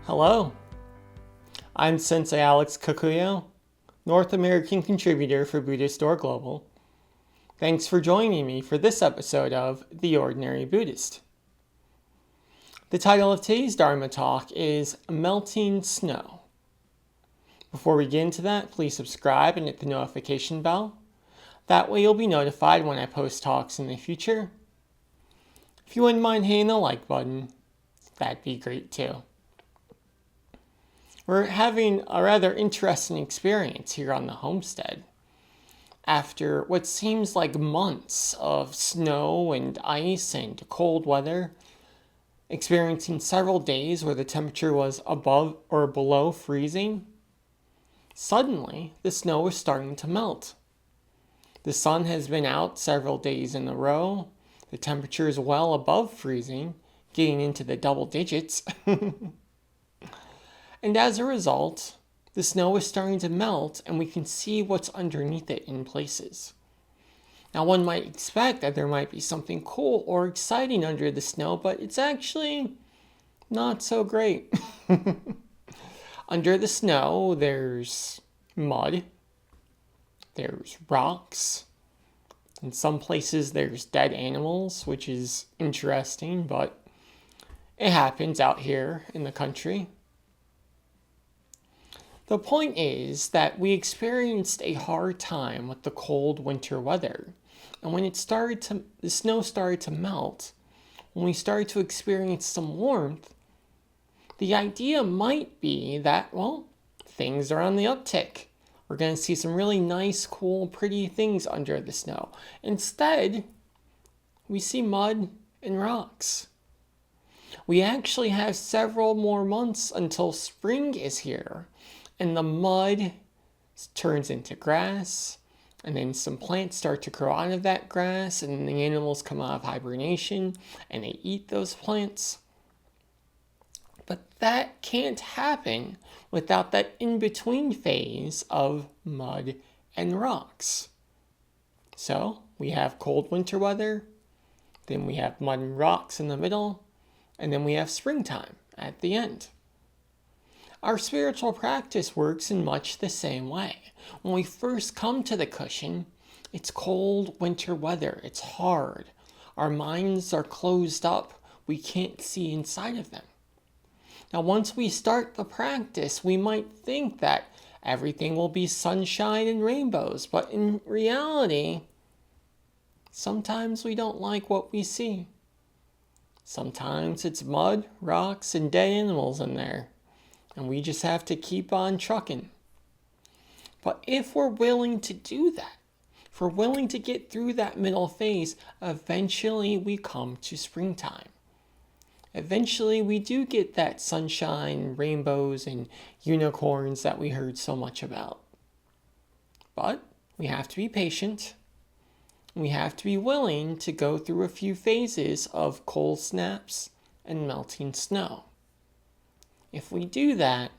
Hello, I'm Sensei Kakuyo, North American contributor for Buddhist Global. Thanks for joining me for this episode of The Ordinary Buddhist. The title of today's Dharma talk is Melting Snow. Before we get into that, please subscribe and hit the notification bell. That way you'll be notified when I post talks in the future. If you wouldn't mind hitting the like button, that'd be great too. We're having a rather interesting experience here on the homestead. After what seems like months of snow and ice and cold weather, experiencing several days where the temperature was above or below freezing, suddenly the snow was starting to melt. The sun has been out several days in a row. The temperature is well above freezing, getting into the double digits. And as a result, the snow is starting to melt and we can see what's underneath it in places. Now one might expect that there might be something cool or exciting under the snow, but it's actually not so great. Under the snow, there's mud, there's rocks, in some places there's dead animals, which is interesting, but it happens out here in the country. The point is that we experienced a hard time with the cold winter weather. And when the snow started to melt, when we started to experience some warmth, the idea might be that, things are on the uptick. We're going to see some really nice, cool, pretty things under the snow. Instead, we see mud and rocks. We actually have several more months until spring is here. And the mud turns into grass, and then some plants start to grow out of that grass, and the animals come out of hibernation, and they eat those plants. But that can't happen without that in-between phase of mud and rocks. So we have cold winter weather, then we have mud and rocks in the middle, and then we have springtime at the end. Our spiritual practice works in much the same way. When we first come to the cushion, it's cold winter weather. It's hard. Our minds are closed up. We can't see inside of them. Now, once we start the practice, we might think that everything will be sunshine and rainbows. But in reality, sometimes we don't like what we see. Sometimes it's mud, rocks, and dead animals in there. And we just have to keep on trucking. But if we're willing to do that, if we're willing to get through that middle phase, eventually we come to springtime. Eventually we do get that sunshine, rainbows, and unicorns that we heard so much about. But we have to be patient. We have to be willing to go through a few phases of cold snaps and melting snow. If we do that,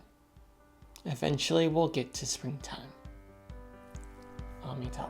eventually we'll get to springtime. Amitabha.